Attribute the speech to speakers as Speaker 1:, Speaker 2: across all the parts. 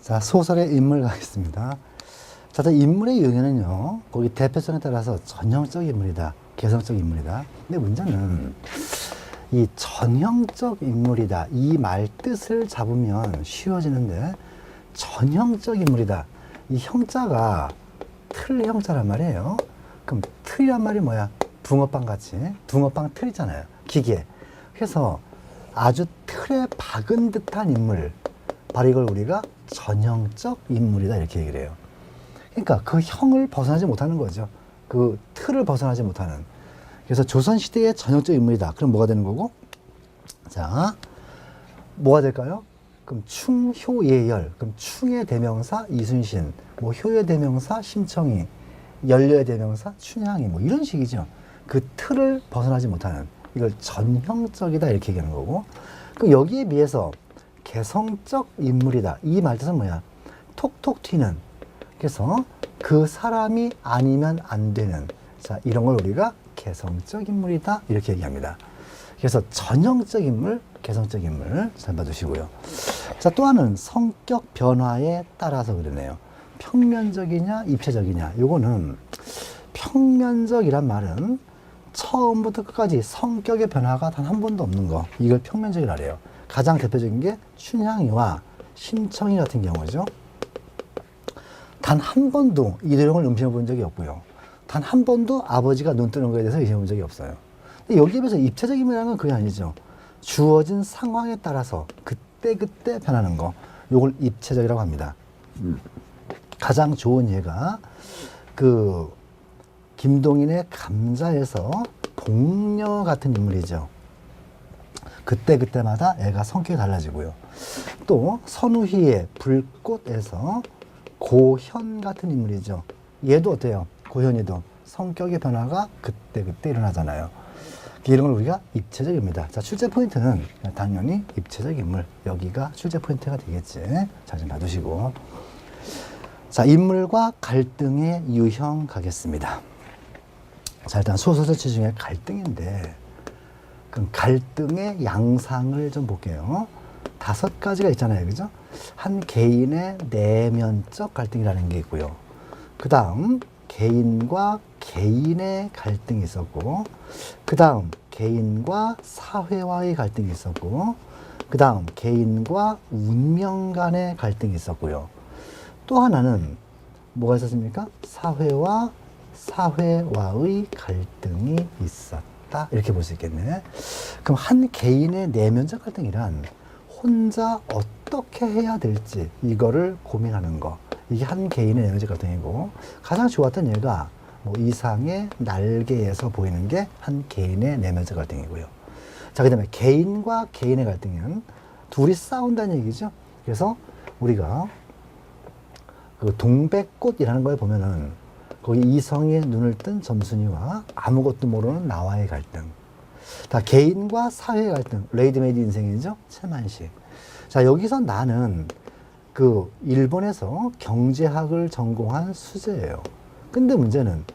Speaker 1: 자, 소설의 인물 가겠습니다. 자, 인물의 유형은요, 거기 대표성에 따라서 전형적 인물이다, 개성적 인물이다. 근데 문제는 이 전형적 인물이다, 이 말 뜻을 잡으면 쉬워지는데, 전형적 인물이다, 이 형자가 틀 형자란 말이에요. 그럼 틀이란 말이 뭐야? 붕어빵 같이, 붕어빵 틀이잖아요, 기계. 그래서 아주 틀에 박은 듯한 인물, 바로 이걸 우리가 전형적 인물이다, 이렇게 얘기를 해요. 그러니까 그 형을 벗어나지 못하는 거죠. 그 틀을 벗어나지 못하는. 그래서 조선시대의 전형적 인물이다. 그럼 뭐가 되는 거고? 자, 뭐가 될까요? 그럼 충, 효, 예열. 그럼 충의 대명사 이순신, 뭐 효의 대명사 심청이, 연료의 대명사 춘향이, 뭐 이런 식이죠. 그 틀을 벗어나지 못하는, 이걸 전형적이다, 이렇게 얘기하는 거고. 그럼 여기에 비해서 개성적 인물이다, 이 말뜻은 뭐야? 톡톡 튀는. 그래서 그 사람이 아니면 안 되는, 자, 이런 걸 우리가 개성적 인물이다, 이렇게 얘기합니다. 그래서 전형적 인물, 개성적 인물 잘 봐두시고요. 자, 또 하나는 성격 변화에 따라서 그러네요. 평면적이냐 입체적이냐. 요거는 평면적이란 말은 처음부터 끝까지 성격의 변화가 단 한 번도 없는 거, 이걸 평면적이라 그래요. 가장 대표적인 게 춘향이와 심청이 같은 경우죠. 단 한 번도 이 내용을 음식해 본 적이 없고요. 단 한 번도 아버지가 눈 뜨는 거에 대해서 의심해 본 적이 없어요. 근데 여기에 비해서 입체적임이라는 건 그게 아니죠. 주어진 상황에 따라서 그때그때 변하는 거, 요걸 입체적이라고 합니다. 가장 좋은 예가 그 김동인의 감자에서 복녀 같은 인물이죠. 그때그때마다 애가 성격이 달라지고요. 또 선우희의 불꽃에서 고현 같은 인물이죠. 얘도 어때요? 고현이도 성격의 변화가 그때그때 일어나잖아요. 이런 걸 우리가 입체적입니다. 자, 출제 포인트는 당연히 입체적 인물, 여기가 출제 포인트가 되겠지. 잘 좀 봐두시고. 자, 인물과 갈등의 유형 가겠습니다. 자, 일단 소설체 중에 갈등인데, 그럼 갈등의 양상을 좀 볼게요. 5가지가 있잖아요, 그죠? 한 개인의 내면적 갈등이라는 게 있고요. 그 다음 개인과 개인의 갈등이 있었고, 그 다음 개인과 사회와의 갈등이 있었고, 그 다음 개인과 운명 간의 갈등이 있었고요. 또 하나는 뭐가 있었습니까? 사회와 사회와의 갈등이 있었다, 이렇게 볼 수 있겠네. 그럼 한 개인의 내면적 갈등이란 혼자 어떻게 해야 될지 이거를 고민하는 거, 이게 한 개인의 내면적 갈등이고, 가장 좋았던 예가 뭐 이상의 날개에서 보이는 게 한 개인의 내면적 갈등이고요. 자, 그 다음에 개인과 개인의 갈등은 둘이 싸운다는 얘기죠. 그래서 우리가 그 동백꽃이라는 걸 보면은 거기 이성의 눈을 뜬 점순이와 아무것도 모르는 나와의 갈등. 다 개인과 사회의 갈등, 레이디메이드 인생이죠. 최만식. 자, 여기서 나는 그 일본에서 경제학을 전공한 수재예요. 근데 문제는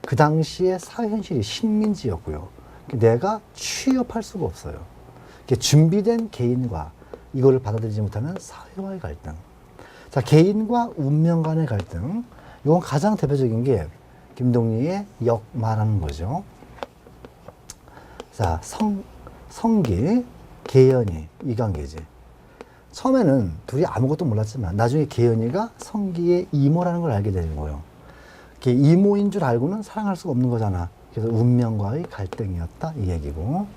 Speaker 1: 그 당시에 사회 현실이 식민지였고요. 내가 취업할 수가 없어요. 준비된 개인과 이거를 받아들이지 못하는 사회와의 갈등. 자, 개인과 운명 간의 갈등. 이건 가장 대표적인 게 김동리의 역마라는 거죠. 자, 성기, 계연이 이 관계지. 처음에는 둘이 아무것도 몰랐지만 나중에 계연이가 성기의 이모라는 걸 알게 되는 거예요. 이모인 줄 알고는 사랑할 수가 없는 거잖아. 그래서 운명과의 갈등이었다, 이 얘기고.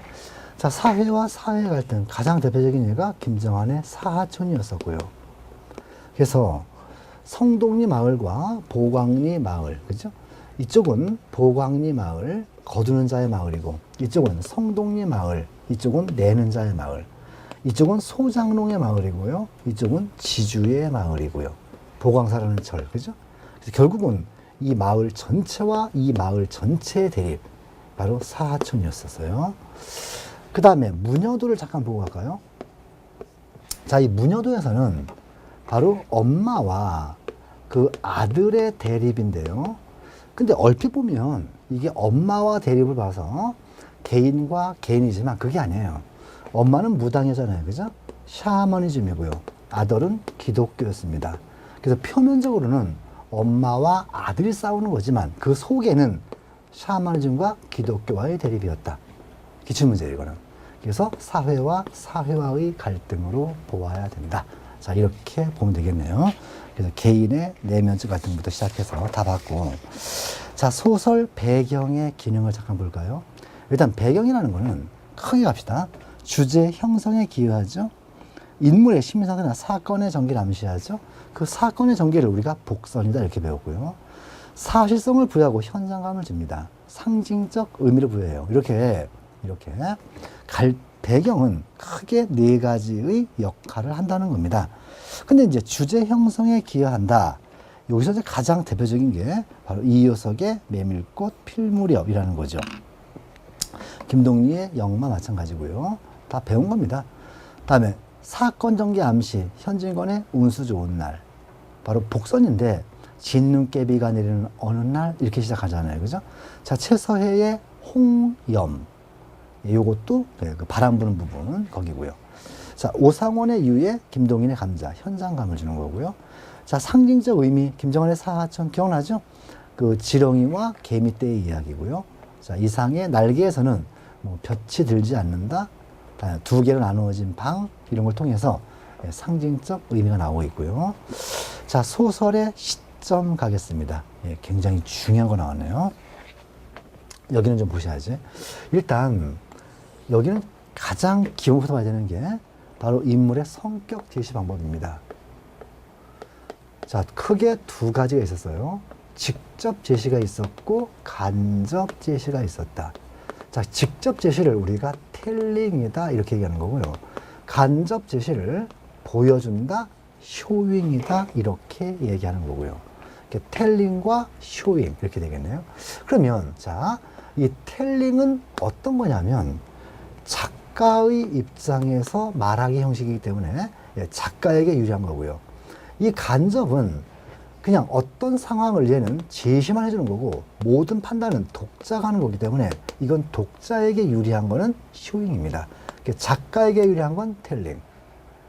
Speaker 1: 자, 사회와 사회의 갈등. 가장 대표적인 예가 김정한의 사하촌이었었고요. 그래서 성동리 마을과 보광리 마을, 그죠? 이쪽은 보광리 마을, 거두는 자의 마을이고, 이쪽은 성동리 마을, 이쪽은 내는 자의 마을, 이쪽은 소장농의 마을이고요, 이쪽은 지주의 마을이고요. 보광사라는 절, 그죠? 그래서 결국은 이 마을 전체와 이 마을 전체의 대립, 바로 사하촌이었었어요. 그 다음에 문여도를 잠깐 보고 갈까요? 자, 이 문여도에서는 바로 엄마와 그 아들의 대립인데요. 근데 얼핏 보면 이게 엄마와 대립을 봐서 개인과 개인이지만 그게 아니에요. 엄마는 무당이잖아요, 그죠? 샤머니즘이고요. 아들은 기독교였습니다. 그래서 표면적으로는 엄마와 아들이 싸우는 거지만 그 속에는 샤머니즘과 기독교와의 대립이었다. 기출문제예요, 이거는. 그래서 사회와 사회와의 갈등으로 보아야 된다. 자, 이렇게 보면 되겠네요. 그래서 개인의 내면적 갈등부터 시작해서 다 봤고. 자, 소설 배경의 기능을 잠깐 볼까요? 일단 배경이라는 거는 크게 갑시다. 주제 형성에 기여하죠. 인물의 심리상태나 사건의 전개를 암시하죠. 그 사건의 전개를 우리가 복선이다 이렇게 배웠고요. 사실성을 부여하고 현장감을 줍니다. 상징적 의미를 부여해요. 이렇게 배경은 크게 네 가지의 역할을 한다는 겁니다. 근데 이제 주제 형성에 기여한다. 여기서 이제 가장 대표적인 게 바로 이효석의 메밀꽃 필무렵이라는 거죠. 김동리의 영마 마찬가지고요. 다 배운 겁니다. 다음에 사건 전개 암시, 현진건의 운수 좋은 날. 바로 복선인데 진눈깨비가 내리는 어느 날 이렇게 시작하잖아요. 그죠? 자, 최서혜의 홍염. 요것도 그 바람 부는 부분 거기고요. 자, 오상원의 유의 김동인의 감자. 현장감을 주는 거고요. 자, 상징적 의미 김정은의 사하천 기억나죠? 그 지렁이와 개미떼의 이야기고요. 자, 이상의 날개에서는 뭐 볕이 들지 않는다. 두 개로 나누어진 방 이런 걸 통해서 상징적 의미가 나오고 있고요. 자, 소설의 시점 가겠습니다. 예, 굉장히 중요한 거 나왔네요. 여기는 좀 보셔야지. 일단 여기는 가장 기본부터 봐야 되는 게 바로 인물의 성격 제시 방법입니다. 자, 크게 두 가지가 있었어요. 직접 제시가 있었고 간접 제시가 있었다. 자, 직접 제시를 우리가 텔링이다 이렇게 얘기하는 거고요. 간접 제시를 보여준다, 쇼윙이다 이렇게 얘기하는 거고요. 이렇게 텔링과 쇼윙 이렇게 되겠네요. 그러면 자, 이 텔링은 어떤 거냐면 작가의 입장에서 말하기 형식이기 때문에 작가에게 유리한 거고요. 이 간접은 그냥 어떤 상황을 얘는 제시만 해주는 거고 모든 판단은 독자가 하는 거기 때문에 이건 독자에게 유리한 거는 쇼잉입니다. 작가에게 유리한 건 텔링,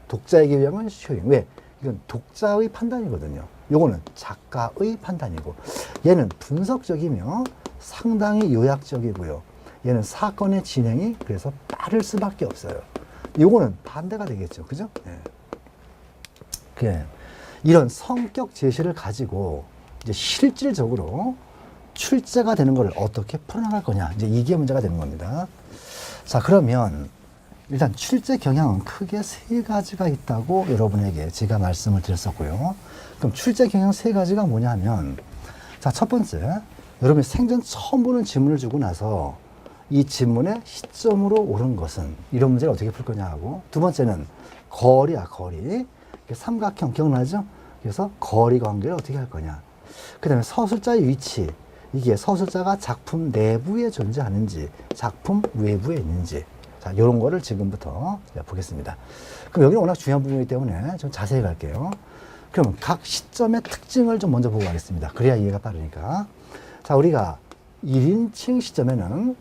Speaker 1: 독자에게 유리한 건 쇼잉. 왜? 이건 독자의 판단이거든요. 요거는 작가의 판단이고 얘는 분석적이며 상당히 요약적이고요. 얘는 사건의 진행이 그래서 빠를 수밖에 없어요. 요거는 반대가 되겠죠. 그죠? 네. 이런 성격 제시를 가지고 이제 실질적으로 출제가 되는 걸 어떻게 풀어나갈 거냐. 이제 이게 문제가 되는 겁니다. 자, 그러면 일단 출제 경향은 크게 세 가지가 있다고 여러분에게 제가 말씀을 드렸었고요. 그럼 출제 경향 세 가지가 뭐냐면, 자, 첫 번째, 여러분이 생전 처음 보는 지문을 주고 나서 이 지문의 시점으로 옳은 것은 이런 문제를 어떻게 풀 거냐 하고, 두 번째는 거리야, 거리. 삼각형 기억나죠? 그래서 거리 관계를 어떻게 할 거냐. 그 다음에 서술자의 위치. 이게 서술자가 작품 내부에 존재하는지, 작품 외부에 있는지. 자, 이런 거를 지금부터 보겠습니다. 그럼 여기는 워낙 중요한 부분이기 때문에 좀 자세히 갈게요. 그럼 각 시점의 특징을 좀 먼저 보고 가겠습니다. 그래야 이해가 빠르니까. 자, 우리가 1인칭 시점에는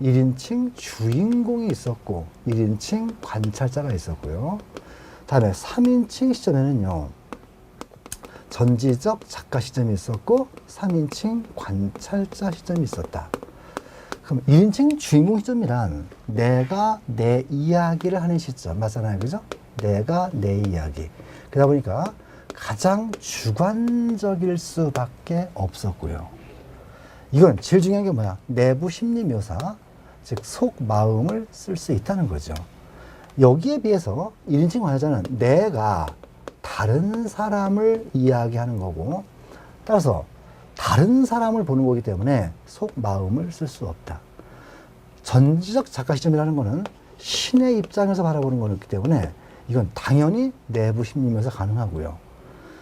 Speaker 1: 1인칭 주인공이 있었고, 1인칭 관찰자가 있었고요. 다음에 3인칭 시점에는요, 전지적 작가 시점이 있었고 3인칭 관찰자 시점이 있었다. 그럼 1인칭 주인공 시점이란 내가 내 이야기를 하는 시점 맞잖아요. 그죠? 내가 내 이야기. 그러다 보니까 가장 주관적일 수밖에 없었고요. 이건 제일 중요한 게 뭐야? 내부 심리 묘사, 즉 속마음을 쓸 수 있다는 거죠. 여기에 비해서 1인칭 관찰자는 내가 다른 사람을 이야기하는 거고, 따라서 다른 사람을 보는 거기 때문에 속마음을 쓸 수 없다. 전지적 작가 시점이라는 거는 신의 입장에서 바라보는 거기 때문에 이건 당연히 내부 심리묘사 가능하고요.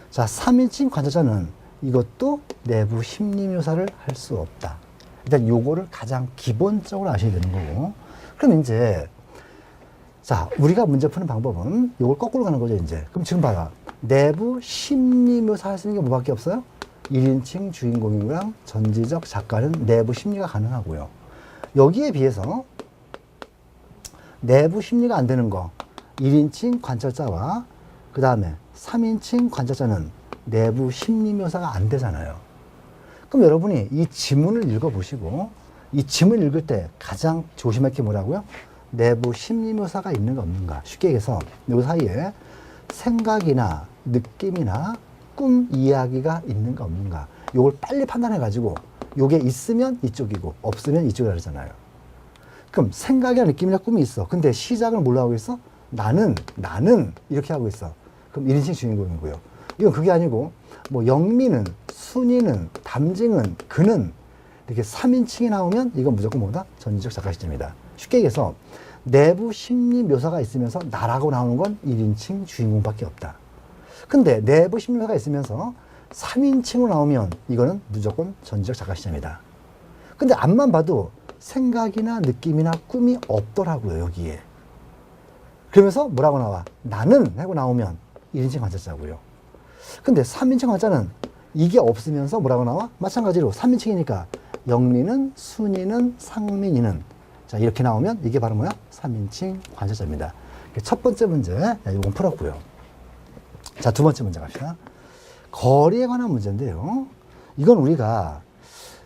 Speaker 1: 자, 3인칭 관찰자는 이것도 내부 심리묘사를 할 수 없다. 일단 요거를 가장 기본적으로 아셔야 되는 거고, 그럼 이제 자, 우리가 문제 푸는 방법은 이걸 거꾸로 가는 거죠, 이제. 그럼 지금 봐라. 내부 심리 묘사 할 수 있는 게 뭐밖에 없어요? 1인칭 주인공이랑 전지적 작가는 내부 심리가 가능하고요. 여기에 비해서 내부 심리가 안 되는 거, 1인칭 관찰자와 그 다음에 3인칭 관찰자는 내부 심리 묘사가 안 되잖아요. 그럼 여러분이 이 지문을 읽어보시고 이 지문을 읽을 때 가장 조심할 게 뭐라고요? 내부 심리 묘사가 있는가 없는가. 쉽게 얘기해서 이 사이에 생각이나 느낌이나 꿈 이야기가 있는가 없는가. 요걸 빨리 판단해가지고 요게 있으면 이쪽이고 없으면 이쪽이라 그러잖아요. 그럼 생각이나 느낌이나 꿈이 있어. 근데 시작을 뭘로 하고 있어? 나는 이렇게 하고 있어. 그럼 1인칭 주인공이고요. 이건 그게 아니고 뭐 영미는, 순이는, 담징은, 그는 이렇게 3인칭이 나오면 이건 무조건 뭐다? 전지적 작가 시점이다. 쉽게 얘기해서 내부 심리 묘사가 있으면서 나라고 나오는 건 1인칭 주인공밖에 없다. 근데 내부 심리 묘사가 있으면서 3인칭으로 나오면 이거는 무조건 전지적 작가 시점이다. 근데 앞만 봐도 생각이나 느낌이나 꿈이 없더라고요, 여기에. 그러면서 뭐라고 나와? 나는 하고 나오면 1인칭 관찰자고요. 근데 3인칭 관찰자는 이게 없으면서 뭐라고 나와? 마찬가지로 3인칭이니까 영미는, 순이는, 상민이는. 자, 이렇게 나오면 이게 바로 뭐야? 3인칭 관찰자입니다. 첫 번째 문제, 이건 풀었고요. 자, 두 번째 문제 갑시다. 거리에 관한 문제인데요. 이건 우리가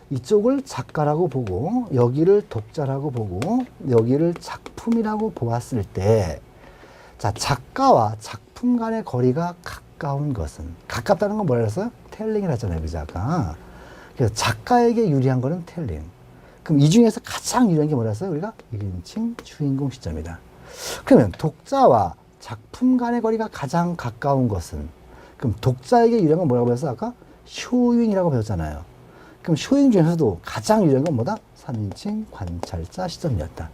Speaker 1: 이쪽을 작가라고 보고 여기를 독자라고 보고 여기를 작품이라고 보았을 때, 자, 작가와 작품 간의 거리가 가까운 것은, 가깝다는 건 뭐라 그랬어요? 텔링이라 했잖아요, 그죠, 아까. 그래서 작가에게 유리한 거는 텔링. 그럼 이 중에서 가장 유리한 게 뭐라 했어요? 우리가 1인칭 주인공 시점이다. 그러면 독자와 작품 간의 거리가 가장 가까운 것은, 그럼 독자에게 유리한 건 뭐라고 배웠어요? 아까 쇼잉이라고 배웠잖아요. 그럼 쇼잉 중에서도 가장 유리한 건 뭐다? 3인칭 관찰자 시점이었다.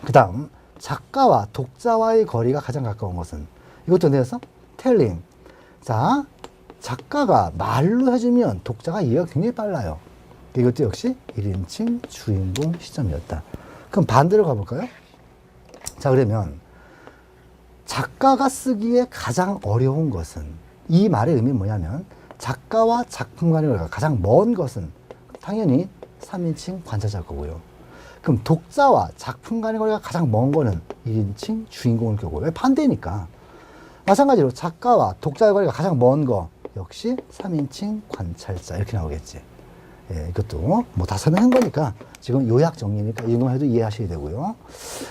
Speaker 1: 그 다음, 작가와 독자와의 거리가 가장 가까운 것은, 이것도 내서 텔링. 자, 작가가 말로 해주면 독자가 이해가 굉장히 빨라요. 이것도 역시 1인칭 주인공 시점이었다. 그럼 반대로 가볼까요? 자, 그러면 작가가 쓰기에 가장 어려운 것은, 이 말의 의미는 뭐냐면 작가와 작품 간의 거리가 가장 먼 것은 당연히 3인칭 관찰자일 거고요. 그럼 독자와 작품 간의 거리가 가장 먼 거는 1인칭 주인공일 거고요. 왜? 반대니까. 마찬가지로 작가와 독자의 거리가 가장 먼 거 역시 3인칭 관찰자 이렇게 나오겠지. 예, 이것도 뭐 다 설명한 거니까 지금 요약 정리니까 이 정도만 해도 이해하셔야 되고요.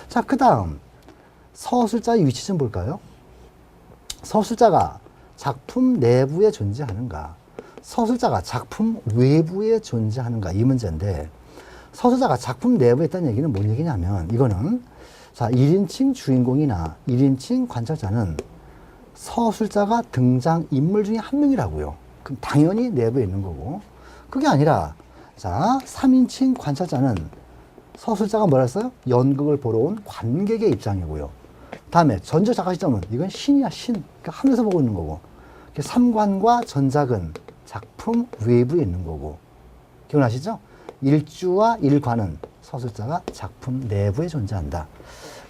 Speaker 1: 자, 그 다음 서술자의 위치 좀 볼까요? 서술자가 작품 내부에 존재하는가, 서술자가 작품 외부에 존재하는가, 이 문제인데, 서술자가 작품 내부에 있다는 얘기는 뭔 얘기냐면, 이거는 자, 1인칭 주인공이나 1인칭 관찰자는 서술자가 등장 인물 중에 한 명이라고요. 그럼 당연히 내부에 있는 거고, 그게 아니라 자, 3인칭 관찰자는 서술자가 뭐라 했어요? 연극을 보러 온 관객의 입장이고요. 다음에 전적 작가 시점은 이건 신이야, 신. 그러니까 하늘에서 보고 있는 거고. 삼관과 전작은 작품 외부에 있는 거고. 기억나시죠? 일주와 일관은 서술자가 작품 내부에 존재한다.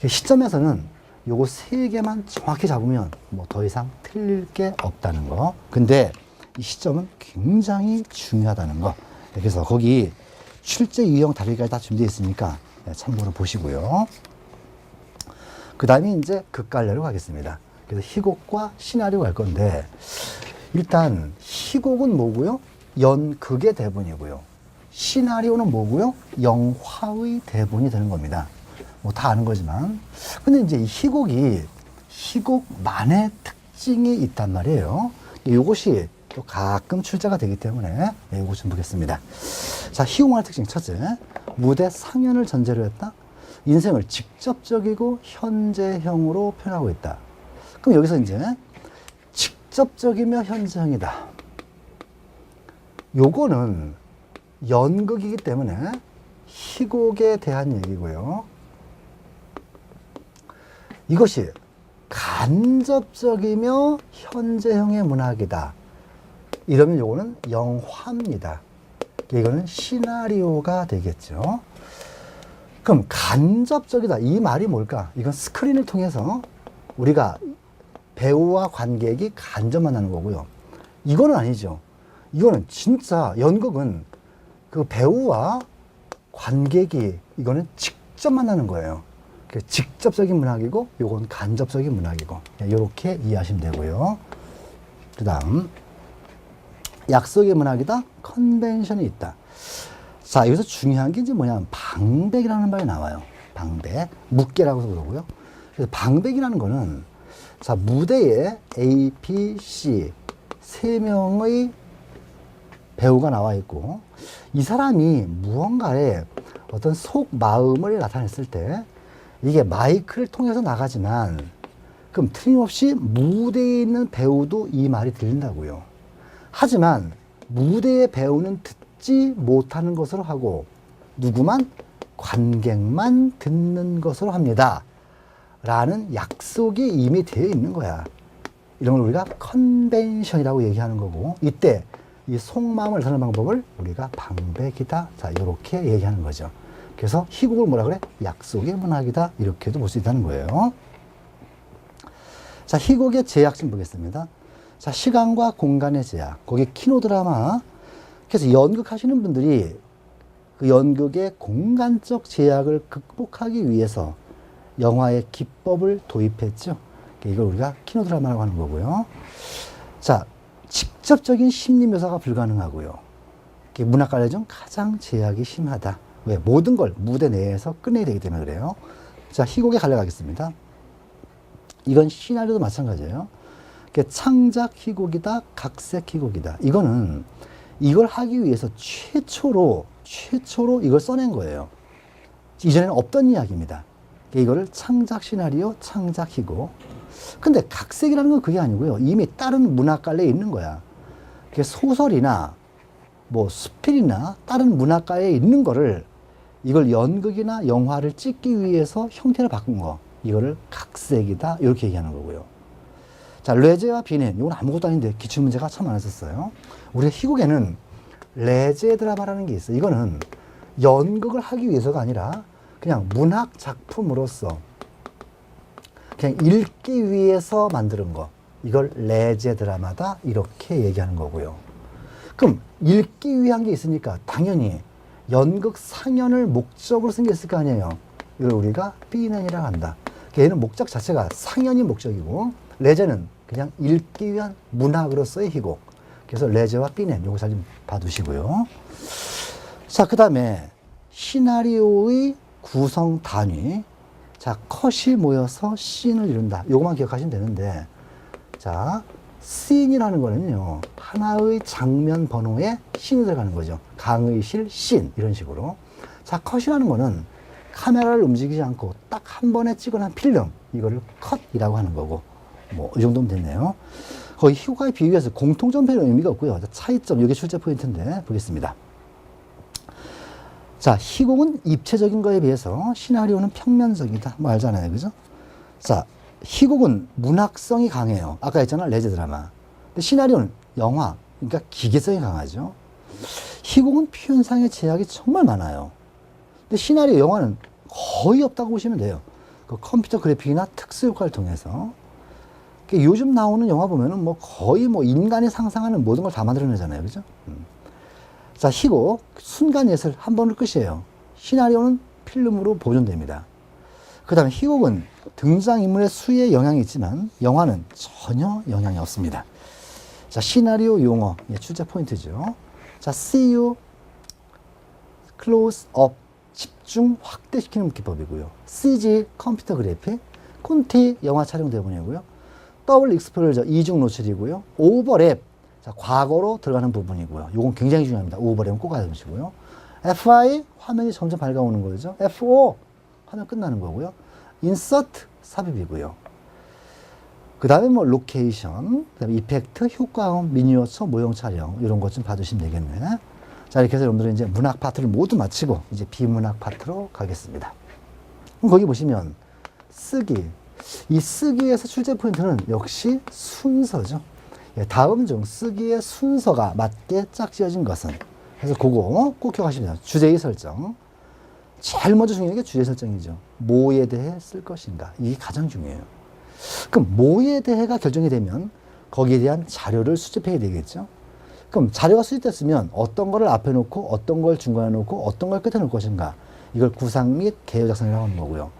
Speaker 1: 시점에서는 요거 세 개만 정확히 잡으면 뭐 더 이상 틀릴 게 없다는 거. 근데 이 시점은 굉장히 중요하다는 거. 그래서 거기 출제 유형 다루기까지 다 준비되어 있으니까 참고로 보시고요. 그 다음에 이제 극갈래로 가겠습니다. 그래서 희곡과 시나리오 갈 건데, 일단 희곡은 뭐고요? 연극의 대본이고요. 시나리오는 뭐고요? 영화의 대본이 되는 겁니다. 뭐 다 아는 거지만. 근데 이제 이 희곡이 희곡만의 특징이 있단 말이에요. 이것이 또 가끔 출제가 되기 때문에 이것 좀 보겠습니다. 자, 희곡만의 특징 첫째, 무대 상연을 전제로 했다. 인생을 직접적이고 현재형으로 표현하고 있다. 그럼 여기서 이제 직접적이며 현재형이다. 요거는 연극이기 때문에 희곡에 대한 얘기고요. 이것이 간접적이며 현재형의 문학이다. 이러면 요거는 영화입니다. 이거는 시나리오가 되겠죠. 그럼 간접적이다. 이 말이 뭘까? 이건 스크린을 통해서 우리가 배우와 관객이 간접 만나는 거고요. 이거는 아니죠. 이거는 진짜 연극은 그 배우와 관객이 이거는 직접 만나는 거예요. 직접적인 문학이고 요건 간접적인 문학이고 이렇게 이해하시면 되고요. 그 다음 약속의 문학이다. 컨벤션이 있다. 자, 여기서 중요한 게 이제 뭐냐면 방백이라는 말이 나와요. 방백. 묵계라고도 그러고요. 그래서 방백이라는 거는 자, 무대에 A, B, C 세 명의 배우가 나와 있고 이 사람이 무언가의 어떤 속 마음을 나타냈을 때 이게 마이크를 통해서 나가지만 그럼 틀림없이 무대에 있는 배우도 이 말이 들린다고요. 하지만 무대의 배우는 듣지 못하는 것으로 하고 누구만? 관객만 듣는 것으로 합니다. 라는 약속이 이미 되어 있는 거야. 이런 걸 우리가 컨벤션이라고 얘기하는 거고 이때 이 속마음을 나타내는 방법을 우리가 방백이다. 자, 이렇게 얘기하는 거죠. 그래서 희곡을 뭐라 그래? 약속의 문학이다. 이렇게도 볼 수 있다는 거예요. 자, 희곡의 제약 좀 보겠습니다. 자, 시간과 공간의 제약. 거기 키노 드라마. 그래서 연극하시는 분들이 그 연극의 공간적 제약을 극복하기 위해서 영화의 기법을 도입했죠. 이걸 우리가 키노 드라마라고 하는 거고요. 자, 직접적인 심리 묘사가 불가능하고요. 문학관에 중 가장 제약이 심하다. 왜? 모든 걸 무대 내에서 끝내야 되기 때문에 그래요. 자, 희곡에 갈려가겠습니다. 이건 시나리오도 마찬가지예요. 창작 희곡이다, 각색 희곡이다. 이거는 이걸 하기 위해서 최초로 이걸 써낸 거예요. 이전에는 없던 이야기입니다. 이거를 창작 시나리오, 창작 희곡. 근데 각색이라는 건 그게 아니고요. 이미 다른 문학관례에 있는 거야. 그게 소설이나 뭐 수필이나 다른 문학가에 있는 거를 이걸 연극이나 영화를 찍기 위해서 형태를 바꾼 거. 이거를 각색이다. 이렇게 얘기하는 거고요. 자, 레제와 비넨. 이건 아무것도 아닌데 기출문제가 참 많았었어요. 우리 희곡에는 레제 드라마라는 게 있어요. 이거는 연극을 하기 위해서가 아니라 그냥 문학 작품으로서 그냥 읽기 위해서 만드는 거. 이걸 레제 드라마다. 이렇게 얘기하는 거고요. 그럼 읽기 위한 게 있으니까 당연히 연극 상연을 목적으로 생겼을 거 아니에요. 이걸 우리가 비넨이라고 한다. 얘는 목적 자체가 상연이 목적이고 레제는 그냥 읽기 위한 문학으로서의 희곡. 그래서 레제와 비넨 요거 잘 좀 봐두시고요. 자, 그 다음에 시나리오의 구성 단위. 자, 컷이 모여서 씬을 이룬다. 요거만 기억하시면 되는데 자, 씬이라는 거는요 하나의 장면 번호에 씬이 들어가는 거죠. 강의실 씬 이런 식으로. 자, 컷이라는 거는 카메라를 움직이지 않고 딱 한 번에 찍어낸 필름, 이거를 컷이라고 하는 거고, 뭐 이 정도면 됐네요. 거의 희곡과의 비교해서 공통점 별로 의미가 없고요. 차이점, 이게 출제 포인트인데 보겠습니다. 자, 희곡은 입체적인 거에 비해서 시나리오는 평면적이다. 뭐 알잖아요, 그죠? 자, 희곡은 문학성이 강해요. 아까 했잖아, 레제 드라마. 근데 시나리오는 영화, 그러니까 기계성이 강하죠. 희곡은 표현상의 제약이 정말 많아요. 근데 시나리오, 영화는 거의 없다고 보시면 돼요. 그 컴퓨터 그래픽이나 특수 효과를 통해서. 요즘 나오는 영화 보면은 뭐 거의 뭐 인간이 상상하는 모든 걸 다 만들어내잖아요. 그죠? 자, 희곡, 순간 예술 한 번으로 끝이에요. 시나리오는 필름으로 보존됩니다. 그 다음에 희곡은 등장인물의 수에 영향이 있지만 영화는 전혀 영향이 없습니다. 자, 시나리오 용어, 출제 포인트죠. 자, see you, close up, 집중 확대시키는 기법이고요. CG, 컴퓨터 그래픽, 콘티, 영화 촬영 대본이고요. 더블 익스포저, 이중 노출이고요. 오버랩, 자, 과거로 들어가는 부분이고요. 이건 굉장히 중요합니다. 오버랩은 꼭 알아두시고요. FI, 화면이 점점 밝아오는 거죠. FO, 화면 끝나는 거고요. 인서트, 삽입이고요. 그 다음에 뭐 로케이션, 그 다음에 이펙트, 효과음, 미니어처, 모형 촬영 이런 것 좀 봐주시면 되겠네. 자, 이렇게 해서 여러분들은 이제 문학 파트를 모두 마치고 이제 비문학 파트로 가겠습니다. 그럼 거기 보시면 쓰기, 이 쓰기에서 출제 포인트는 역시 순서죠. 예, 다음 중 쓰기의 순서가 맞게 짝지어진 것은. 그래서 그거 꼭 기억하시면 돼요. 주제의 설정. 제일 먼저 중요한 게 주제 설정이죠. 뭐에 대해 쓸 것인가. 이게 가장 중요해요. 그럼 뭐에 대해가 결정이 되면 거기에 대한 자료를 수집해야 되겠죠. 그럼 자료가 수집됐으면 어떤 거를 앞에 놓고 어떤 걸 중간에 놓고 어떤 걸 끝에 놓을 것인가. 이걸 구상 및 개요 작성이라고 하는 거고요.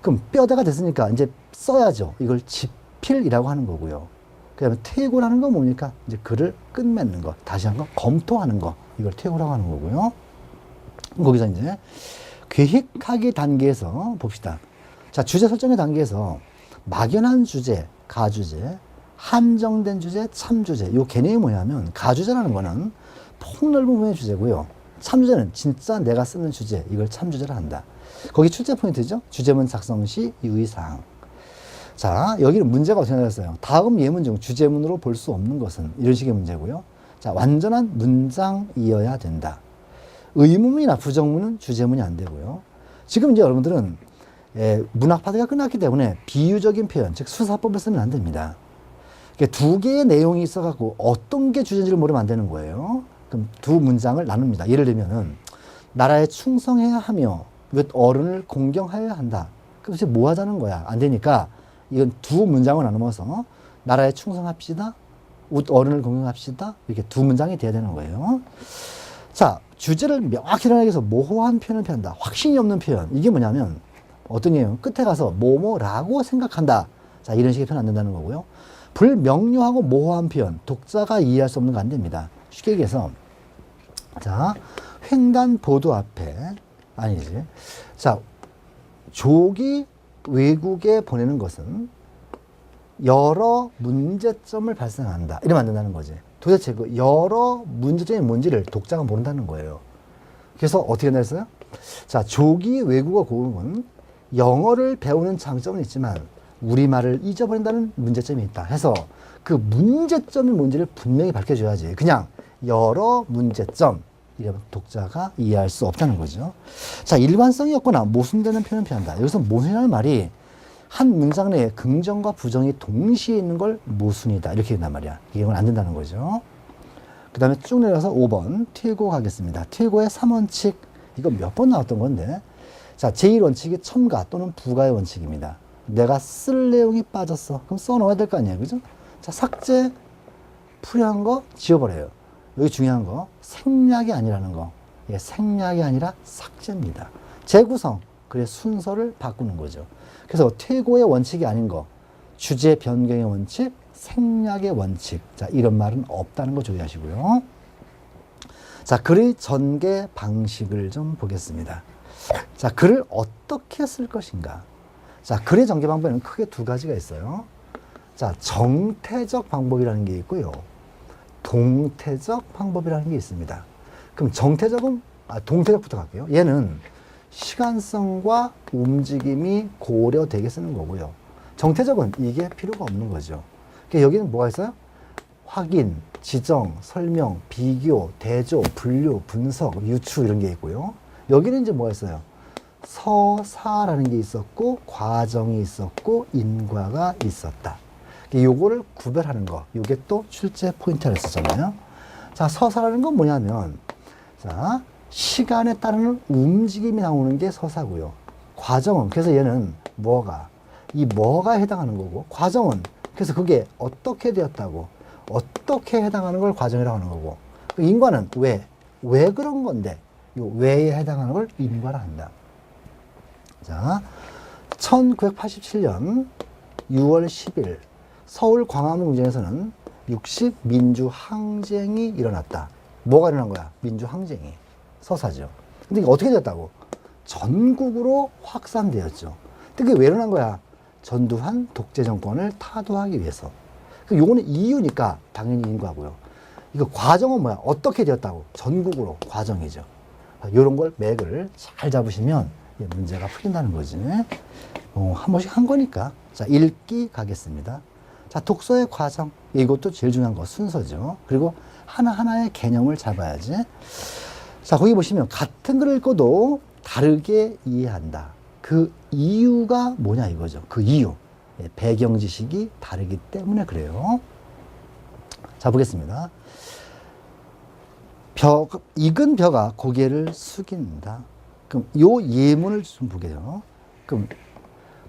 Speaker 1: 그럼 뼈대가 됐으니까 이제 써야죠. 이걸 집필이라고 하는 거고요. 그 다음에 퇴고라는 건 뭡니까? 이제 글을 끝맺는 거, 다시 한번 검토하는 거, 이걸 퇴고라고 하는 거고요. 거기서 이제 계획하기 단계에서 봅시다. 자, 주제 설정의 단계에서 막연한 주제, 가주제, 한정된 주제, 참주제. 요 개념이 뭐냐면, 가주제라는 거는 폭넓은 부분의 주제고요. 참주제는 진짜 내가 쓰는 주제, 이걸 참주제라 한다. 거기 출제 포인트죠. 주제문 작성 시 유의사항. 자, 여기는 문제가 어떻게 나왔어요? 다음 예문 중 주제문으로 볼 수 없는 것은, 이런 식의 문제고요. 자, 완전한 문장이어야 된다. 의문문이나 부정문은 주제문이 안 되고요. 지금 이제 여러분들은 문학 파트가 끝났기 때문에 비유적인 표현, 즉 수사법을 쓰면 안 됩니다. 두 개의 내용이 있어갖고 어떤 게 주제인지를 모르면 안 되는 거예요. 그럼 두 문장을 나눕니다. 예를 들면은 나라에 충성해야 하며 몇 어른을 공경하여야 한다. 그럼 이제 뭐 하자는 거야? 안 되니까 이건 두 문장을 나누어서 나라에 충성합시다, 윗 어른을 공경합시다, 이렇게 두 문장이 돼야 되는 거예요. 자, 주제를 명확히 나타내기 위해서 모호한 표현을 피한다. 확신이 없는 표현. 이게 뭐냐면 어떤 예요? 끝에 가서 뭐뭐라고 생각한다. 자, 이런 식의 표현 안 된다는 거고요. 불명료하고 모호한 표현, 독자가 이해할 수 없는 거 안 됩니다. 쉽게 얘기해서, 자, 횡단보도 앞에, 아니지. 자, 족이 외국에 보내는 것은 여러 문제점을 발생한다. 이러면 안 된다는 거지. 도대체 그 여러 문제점이 뭔지를 독자가 모른다는 거예요. 그래서 어떻게 된다 했어요? 자, 족이 외국어 공부는 영어를 배우는 장점은 있지만 우리말을 잊어버린다는 문제점이 있다 해서 그 문제점이 뭔지를 분명히 밝혀줘야지. 그냥 여러 문제점, 이러면 독자가 이해할 수 없다는 거죠. 자, 일관성이 없거나 모순되는 표현을 피한다. 여기서 모순이라는 말이 한 문장 내에 긍정과 부정이 동시에 있는 걸 모순이다, 이렇게 된단 말이야. 이건 안 된다는 거죠. 그 다음에 쭉 내려가서 5번 퇴고 가겠습니다. 퇴고의 3원칙, 이거 몇 번 나왔던 건데, 자, 제1원칙이 첨가 또는 부가의 원칙입니다. 내가 쓸 내용이 빠졌어. 그럼 써놓아야 될 거 아니에요. 그죠? 자, 삭제, 풀이한 거 지워버려요. 여기 중요한 거, 생략이 아니라는 거. 이게 생략이 아니라 삭제입니다. 재구성, 그래 순서를 바꾸는 거죠. 그래서 퇴고의 원칙이 아닌 거, 주제 변경의 원칙, 생략의 원칙. 자, 이런 말은 없다는 거 주의하시고요. 자, 글의 전개 방식을 좀 보겠습니다. 자, 글을 어떻게 쓸 것인가. 자, 글의 전개 방법에는 크게 두 가지가 있어요. 자, 정태적 방법이라는 게 있고요. 동태적 방법이라는 게 있습니다. 그럼 정태적은, 동태적부터 갈게요. 얘는 시간성과 움직임이 고려되게 쓰는 거고요. 정태적은 이게 필요가 없는 거죠. 그러니까 여기는 뭐가 있어요? 확인, 지정, 설명, 비교, 대조, 분류, 분석, 유추 이런 게 있고요. 여기는 이제 뭐가 있어요? 서사라는 게 있었고, 과정이 있었고, 인과가 있었다. 요거를 구별하는 거. 요게 또 출제 포인트를 썼잖아요. 자, 서사라는 건 뭐냐면, 자, 시간에 따르는 움직임이 나오는 게 서사고요. 과정은, 그래서 얘는 뭐가 해당하는 거고, 과정은, 그래서 그게 어떻게 되었다고, 어떻게 해당하는 걸 과정이라고 하는 거고, 인과는 왜 그런 건데, 요 왜에 해당하는 걸 인과라 한다. 자, 1987년 6월 10일 서울 광화문 궁전에서는 60 민주항쟁이 일어났다. 뭐가 일어난 거야? 민주항쟁이. 서사죠. 근데 이게 어떻게 됐다고? 전국으로 확산되었죠. 근데 그게 왜 일어난 거야? 전두환 독재 정권을 타도하기 위해서. 요거는 이유니까 당연히 인과고요. 이거 과정은 뭐야? 어떻게 되었다고? 전국으로 과정이죠. 이런 걸 맥을 잘 잡으시면 문제가 풀린다는 거지. 한 번씩 한 거니까. 자, 읽기 가겠습니다. 자, 독서의 과정. 이것도 제일 중요한 거, 순서죠. 그리고 하나하나의 개념을 잡아야지. 자, 거기 보시면 같은 글을 읽어도 다르게 이해한다. 그 이유가 뭐냐 이거죠. 그 이유. 배경 지식이 다르기 때문에 그래요. 자, 보겠습니다. 익은 벼가 고개를 숙인다. 그럼 요 예문을 좀 보게요. 그럼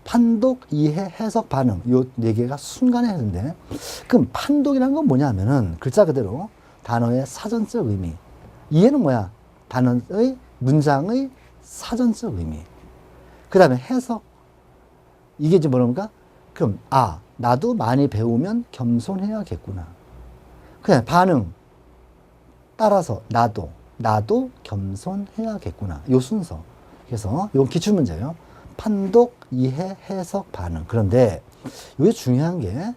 Speaker 1: 판독, 이해, 해석, 반응 요 네 개가 순간에 했는데, 그럼 판독이라는 건 뭐냐면은 글자 그대로 단어의 사전적 의미. 이해는 뭐야? 단어의 문장의 사전적 의미. 그 다음에 해석. 이게 이제 뭐랍니까? 그럼 나도 많이 배우면 겸손해야겠구나. 그냥 반응. 따라서 나도 겸손해야겠구나. 요 순서. 그래서 이건 기출문제예요. 판독, 이해, 해석, 반응. 그런데 이게 중요한 게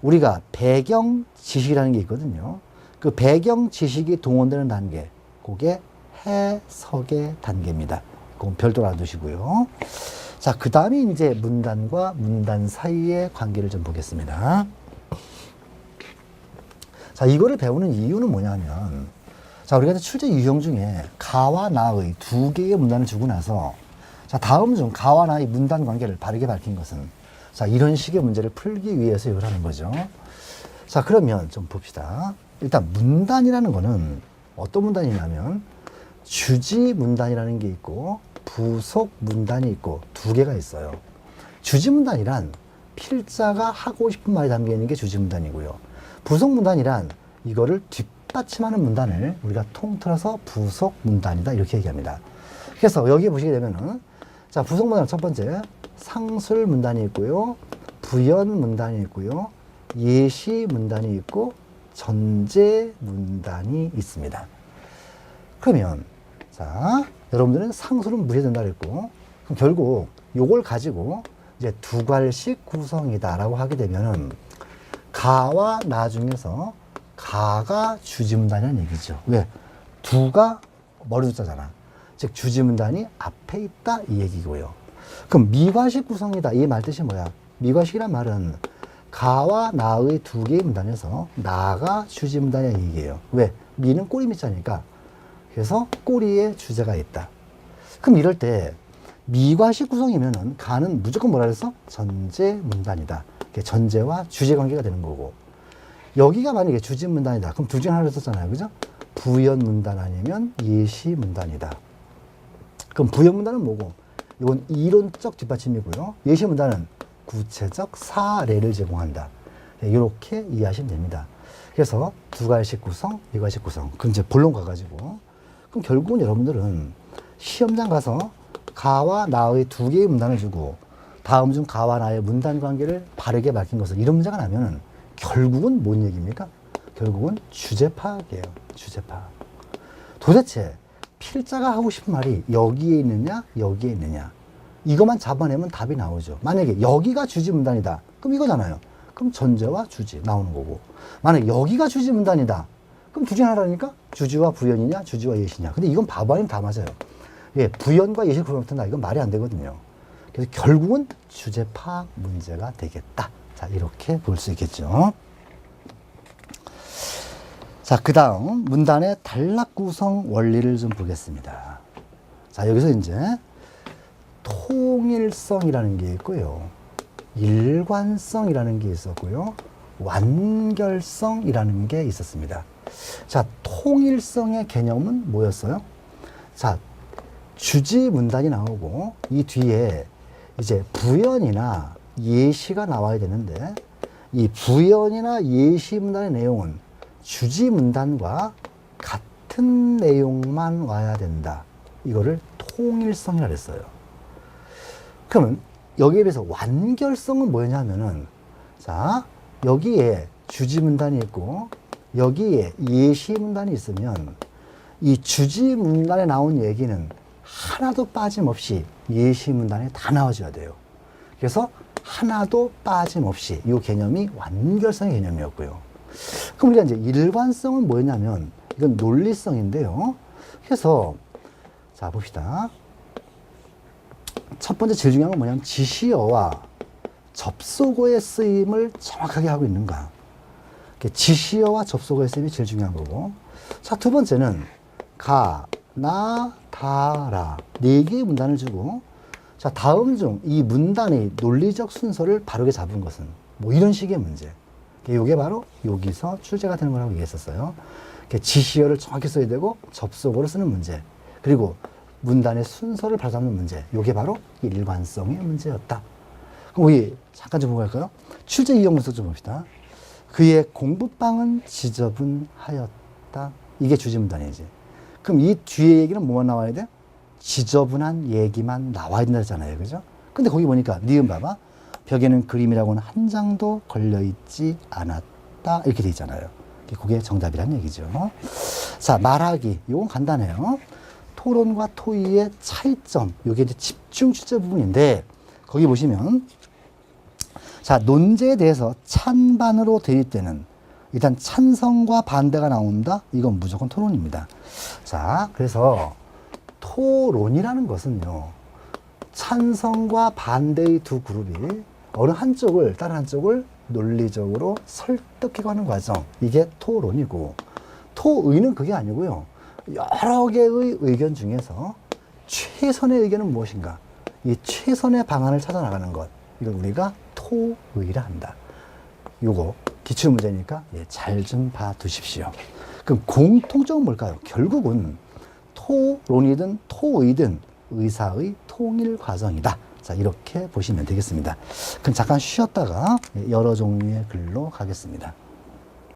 Speaker 1: 우리가 배경 지식이라는 게 있거든요. 그 배경 지식이 동원되는 단계, 그게 해석의 단계입니다. 그건 별도로 알아두시고요. 자, 그 다음에 이제 문단과 문단 사이의 관계를 좀 보겠습니다. 자, 이거를 배우는 이유는 뭐냐면, 자, 우리가 출제 유형 중에 가와 나의 두 개의 문단을 주고 나서, 자, 다음 중 가와 나의 문단 관계를 바르게 밝힌 것은, 자, 이런 식의 문제를 풀기 위해서 이걸 하는 거죠. 자, 그러면 좀 봅시다. 일단 문단이라는 거는 어떤 문단이냐면, 주지 문단이라는 게 있고, 부속 문단이 있고, 두 개가 있어요. 주지 문단이란 필자가 하고 싶은 말이 담겨 있는 게 주지 문단이고요. 부속 문단이란 이거를 뒷받침하는 문단을 우리가 통틀어서 부속 문단이다, 이렇게 얘기합니다. 그래서 여기 보시게 되면은, 자, 부속 문단 첫 번째, 상술 문단이 있고요, 부연 문단이 있고요, 예시 문단이 있고, 전제 문단이 있습니다. 그러면, 자, 여러분들은 상술은 무시된다 그랬고, 그럼 결국 요걸 가지고 이제 두 갈씩 구성이다라고 하게 되면은, 가와 나 중에서 가가 주지문단이라는 얘기죠. 왜? 두가 머리 숫자잖아. 즉 주지문단이 앞에 있다 이 얘기고요. 그럼 미과식 구성이다 이 말 뜻이 뭐야? 미과식이란 말은 가와 나의 두 개의 문단에서 나가 주지문단이라는 얘기예요. 왜? 미는 꼬리 밑자니까. 그래서 꼬리에 주제가 있다. 그럼 이럴 때 미과식 구성이면은 가는 무조건 뭐라 그랬어? 전제문단이다. 전제와 주제 관계가 되는 거고, 여기가 만약에 주지 문단이다. 그럼 두 중에 하나를 썼잖아요. 그죠? 부연 문단 아니면 예시 문단이다. 그럼 부연 문단은 뭐고? 이건 이론적 뒷받침이고요. 예시 문단은 구체적 사례를 제공한다. 이렇게 이해하시면 됩니다. 그래서 두 갈식 구성, 이갈식 구성. 그럼 이제 본론 가가지고. 그럼 결국은 여러분들은 시험장 가서 가와 나의 두 개의 문단을 주고 다음 중 가와 나의 문단 관계를 바르게 밝힌 것은 이런 문제가 나면은 결국은 뭔 얘기입니까? 결국은 주제 파악이에요. 주제 파악. 도대체 필자가 하고 싶은 말이 여기에 있느냐, 여기에 있느냐. 이것만 잡아내면 답이 나오죠. 만약에 여기가 주지 문단이다. 그럼 이거잖아요. 그럼 전제와 주지 나오는 거고. 만약에 여기가 주지 문단이다. 그럼 두 중에 하나라니까? 주지와 부연이냐, 주지와 예시냐. 근데 이건 바보 아니면 다 맞아요. 예, 부연과 예시 구분 못한다. 이건 말이 안 되거든요. 그래서 결국은 주제 파악 문제가 되겠다. 자, 이렇게 볼 수 있겠죠. 자, 그 다음 문단의 단락 구성 원리를 좀 보겠습니다. 자, 여기서 이제 통일성이라는 게 있고요, 일관성이라는 게 있었고요, 완결성이라는 게 있었습니다. 자, 통일성의 개념은 뭐였어요? 자, 주지 문단이 나오고 이 뒤에 이제 부연이나 예시가 나와야 되는데, 이 부연이나 예시 문단의 내용은 주지 문단과 같은 내용만 와야 된다. 이거를 통일성이라 그랬어요. 그러면 여기에 비해서 완결성은 뭐냐면은, 자, 여기에 주지 문단이 있고 여기에 예시 문단이 있으면 이 주지 문단에 나온 얘기는 하나도 빠짐없이 예시 문단에 다 나와줘야 돼요. 그래서 하나도 빠짐없이 이 개념이 완결성의 개념이었고요. 그럼 우리가 이제 일관성은 뭐였냐면, 이건 논리성인데요. 그래서 자, 봅시다. 첫 번째 제일 중요한 건 뭐냐면 지시어와 접속어의 쓰임을 정확하게 하고 있는가. 지시어와 접속어의 쓰임이 제일 중요한 거고, 자, 두 번째는 가, 나, 다, 라 네 개의 문단을 주고, 자, 다음 중 이 문단의 논리적 순서를 바르게 잡은 것은 뭐 이런 식의 문제. 이게 바로 여기서 출제가 되는 거라고 얘기했었어요. 지시어를 정확히 써야 되고 접속어를 쓰는 문제, 그리고 문단의 순서를 바로 잡는 문제. 이게 바로 일관성의 문제였다. 그럼 우리 잠깐 좀 보고 갈까요? 출제 유형 분석 좀 봅시다. 그의 공부방은 지저분하였다. 이게 주지 문단이지. 그럼 이 뒤에 얘기는 뭐만 나와야 돼? 지저분한 얘기만 나와야 된다 했잖아요. 그죠? 근데 거기 보니까 니은 봐봐. 벽에는 그림이라고는 한 장도 걸려있지 않았다. 이렇게 돼 있잖아요. 그게 정답이란 얘기죠. 자, 말하기. 이건 간단해요. 토론과 토의의 차이점. 이게 이제 집중 취재 부분인데, 거기 보시면, 자, 논제에 대해서 찬반으로 대립되는, 일단 찬성과 반대가 나온다? 이건 무조건 토론입니다. 자, 그래서 토론이라는 것은요, 찬성과 반대의 두 그룹이 어느 한쪽을, 다른 한쪽을 논리적으로 설득해가는 과정. 이게 토론이고, 토의는 그게 아니고요. 여러 개의 의견 중에서 최선의 의견은 무엇인가? 이 최선의 방안을 찾아 나가는 것. 이걸 우리가 토의라 한다. 요거 기출문제니까 잘 좀 봐두십시오. 그럼 공통점은 뭘까요? 결국은 토론이든 토의든 의사의 통일 과정이다. 자, 이렇게 보시면 되겠습니다. 그럼 잠깐 쉬었다가 여러 종류의 글로 가겠습니다.